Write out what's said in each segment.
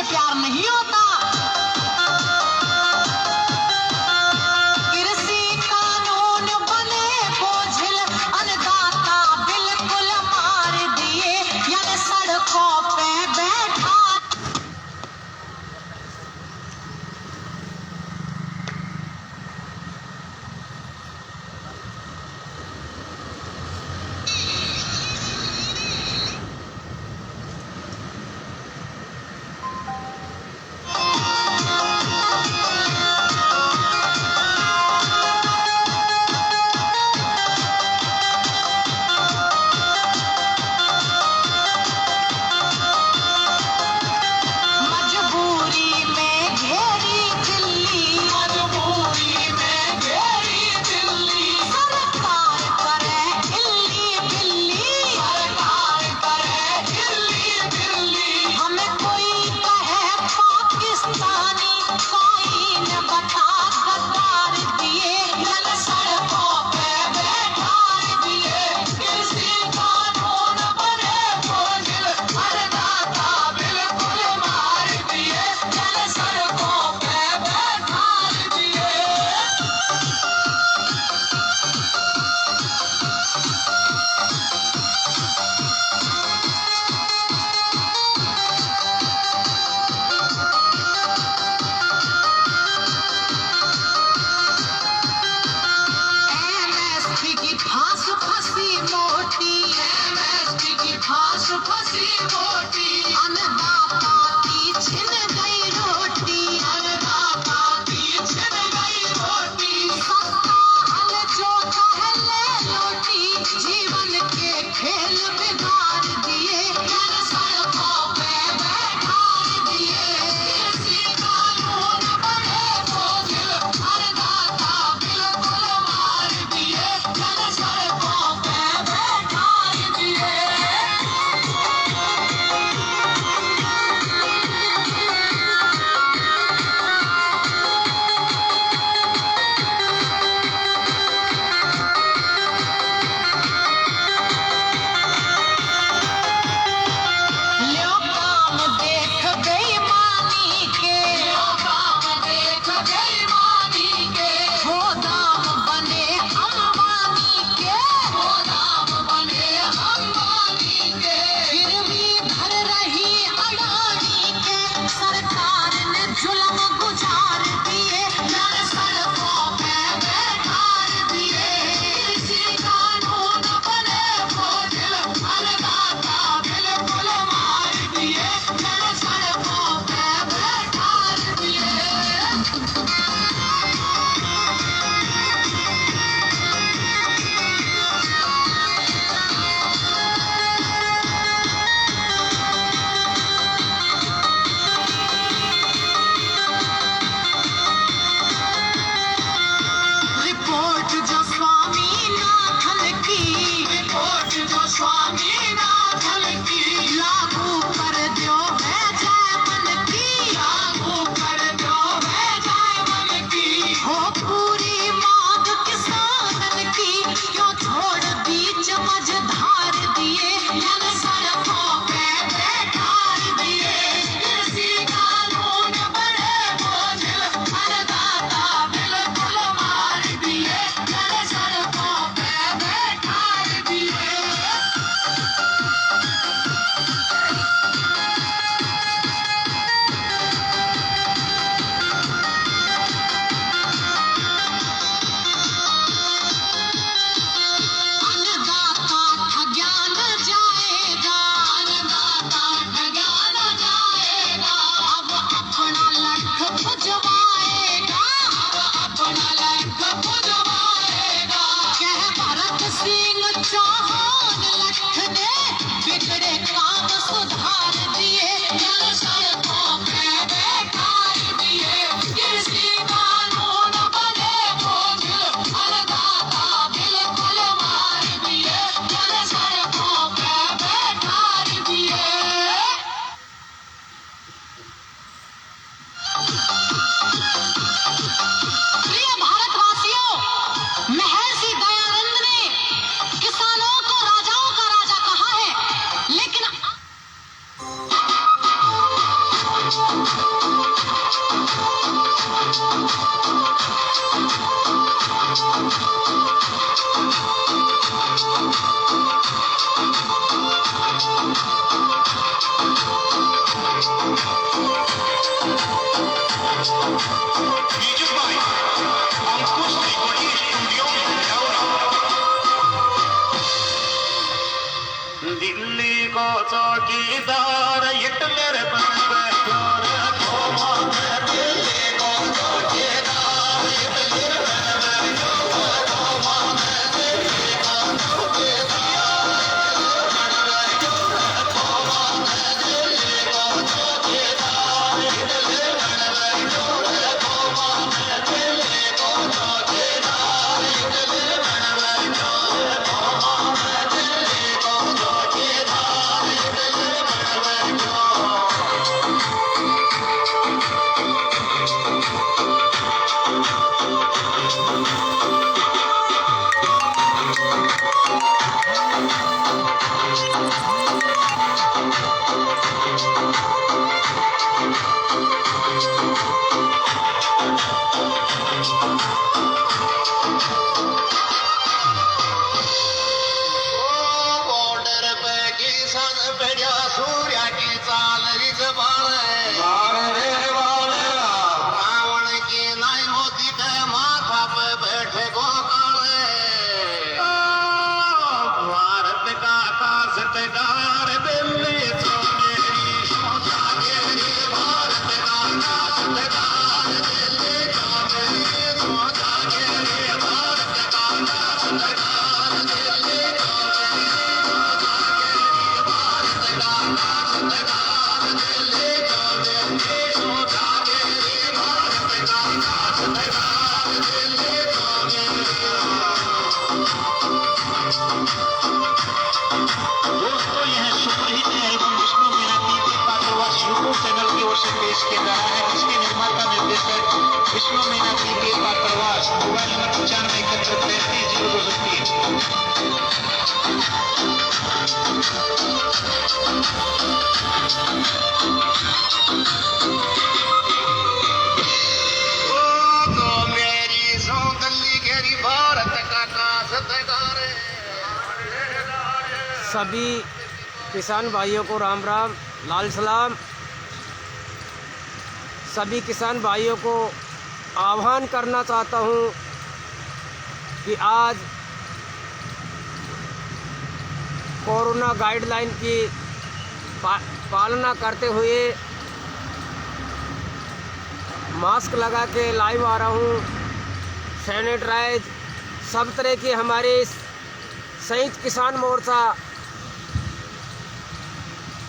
प्यार नहीं होता। कृषि कानून बने बोझिल, अन्नदाता बिल्कुल मार दिए, यानी सड़कों पे बैठा। चौकीदार हिटलर बन बैठो रे कोमा में दिल्ली को चौकीदार हिटलर बन बैठो कोमा में दिल्ली को चौकीदार बन बैठो कोमा में दिल्ली को चौकीदार हिटलर बन बैठो कोमा में दिल्ली को चौकीदार हिटलर बन बैठो कोमा में दिल्ली को चौकीदार हिटलर बन बैठो। बॉर्डर पे किसान पेड्या सूर्याची चाल रीच रावण की नाही होती ते माथा पे बैठे गोकाळे भारत का कासतगार दिल्ली चौधरी सोचा गेरी भारत का कासतगार दिल्ली चौधरी सोचा गेरी भारत का कासतगार दिल्ली चौधरी सोचा गेरी भारत का कासतगार दिल्ली चौधरी सोचा गेरी भारत का कासतगार दिल्ली चौधरी। दोस्तों यह सुपरहिट एल्बम विष्णु मीनाती के पात्रवास यूट्यूब चैनल की ओर से पेश किया जा रहा है। इसके निर्माता निर्देशक विष्णु मीनाती के पात्रवास। Mobile number 9571330203। तो मेरी सौंदर्य घेरी भारत का कासतगार सभी किसान भाइयों को राम राम लाल सलाम। सभी किसान भाइयों को आह्वान करना चाहता हूँ कि आज कोरोना गाइडलाइन की पालना करते हुए मास्क लगा के लाइव आ रहा हूँ। सैनिटाइज सब तरह के हमारे संयुक्त किसान मोर्चा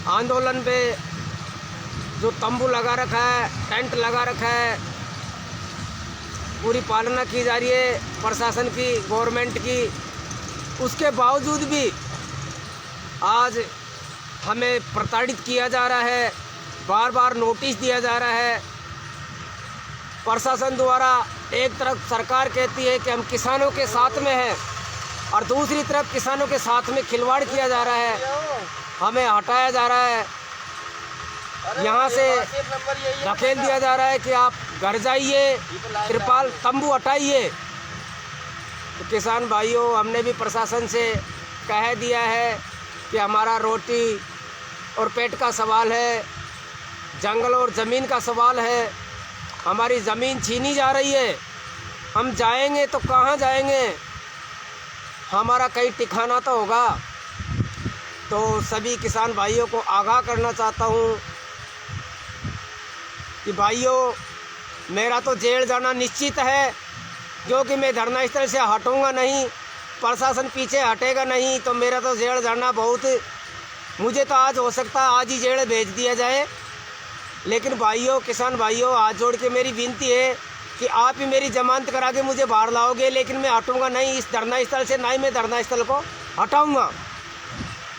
आंदोलन पे जो तंबू लगा रखा है, टेंट लगा रखा है, पूरी पालना की जा रही है प्रशासन की, गवर्नमेंट की। उसके बावजूद भी आज हमें प्रताड़ित किया जा रहा है, बार बार नोटिस दिया जा रहा है। प्रशासन द्वारा एक तरफ सरकार कहती है कि हम किसानों के साथ में हैं और दूसरी तरफ किसानों के साथ में खिलवाड़ किया जा रहा है, हमें हटाया जा रहा है, यहाँ से धकेल दिया जा रहा है कि आप घर जाइए, तिरपाल तंबू हटाइए। तो किसान भाइयों, हमने भी प्रशासन से कह दिया है कि हमारा रोटी और पेट का सवाल है, जंगल और ज़मीन का सवाल है। हमारी ज़मीन छीनी जा रही है, हम जाएंगे तो कहाँ जाएंगे, हमारा कहीं ठिकाना तो होगा। तो सभी किसान भाइयों को आगाह करना चाहता हूँ कि भाइयों, मेरा तो जेल जाना निश्चित है, क्योंकि मैं धरना स्थल से हटूँगा नहीं, प्रशासन पीछे हटेगा नहीं, तो मेरा तो जेल जाना बहुत, मुझे तो आज हो सकता है आज ही जेल भेज दिया जाए। लेकिन भाइयों, किसान भाइयों, हाथ जोड़ के मेरी विनती है कि आप ही मेरी जमानत करा के मुझे बाहर लाओगे, लेकिन मैं हटूँगा नहीं इस धरना स्थल से, ना ही मैं धरना स्थल को हटाऊँगा,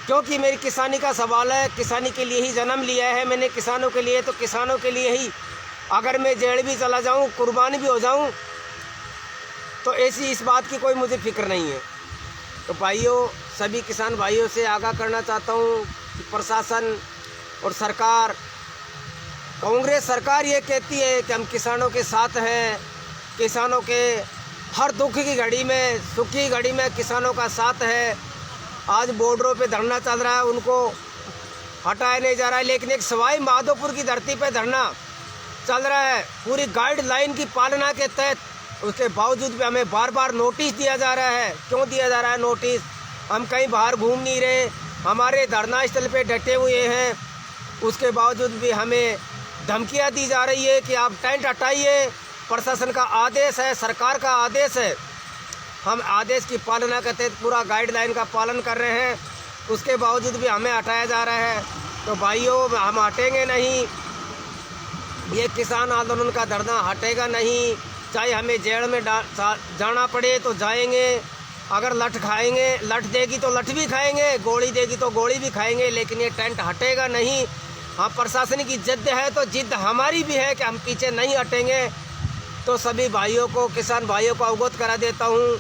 क्योंकि मेरी किसानी का सवाल है। किसानी के लिए ही जन्म लिया है मैंने, किसानों के लिए, तो किसानों के लिए ही अगर मैं जेल भी चला जाऊँ, कुर्बान भी हो जाऊँ, तो ऐसी इस बात की कोई मुझे फिक्र नहीं है। तो भाइयों, सभी किसान भाइयों से आगाह करना चाहता हूँ कि प्रशासन और सरकार, कांग्रेस सरकार ये कहती है कि हम किसानों के साथ हैं, किसानों के हर दुख की घड़ी में, सुख की घड़ी में किसानों का साथ है। आज बॉर्डरों पे धरना चल रहा है, उनको हटाया नहीं जा रहा है, लेकिन एक सवाई माधोपुर की धरती पे धरना चल रहा है पूरी गाइडलाइन की पालना के तहत। उसके बावजूद भी हमें बार बार नोटिस दिया जा रहा है। क्यों दिया जा रहा है नोटिस? हम कहीं बाहर घूम नहीं रहे, हमारे धरना स्थल पे डटे हुए हैं, उसके बावजूद भी हमें धमकियां दी जा रही है कि आप टेंट हटाइए। प्रशासन का आदेश है, सरकार का आदेश है, हम आदेश की पालना करते हैं, पूरा गाइडलाइन का पालन कर रहे हैं, उसके बावजूद भी हमें हटाया जा रहा है। तो भाइयों, हम हटेंगे नहीं, ये किसान आंदोलन का धरना हटेगा नहीं। चाहे हमें जेल में जाना पड़े तो जाएंगे, अगर लठ खाएंगे, लठ देगी तो लठ भी खाएंगे, गोली देगी तो गोली भी खाएंगे, लेकिन ये टेंट हटेगा नहीं। हाँ, प्रशासन की जिद है तो जिद हमारी भी है कि हम पीछे नहीं हटेंगे। तो सभी भाइयों को, किसान भाइयों को अवगत करा देता हूँ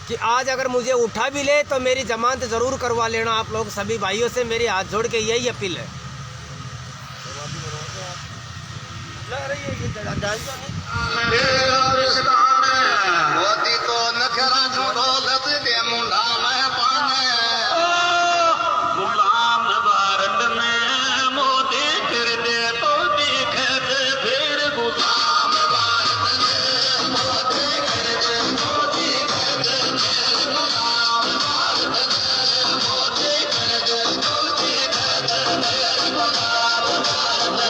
कि आज अगर मुझे उठा भी ले तो मेरी जमानत ज़रूर करवा लेना। आप लोग सभी भाइयों से मेरी हाथ जोड़ के यही अपील है। मोदी तो नखरा छोड़ो लत दे मुंडा में पाने गुलाम भारत में मोदी कर दे तो देखे फिर गुलाम भारत में मोदी कर दे तो देखे गुलाम भारत में मोदी कर दे तो देखे गुलाम भारत में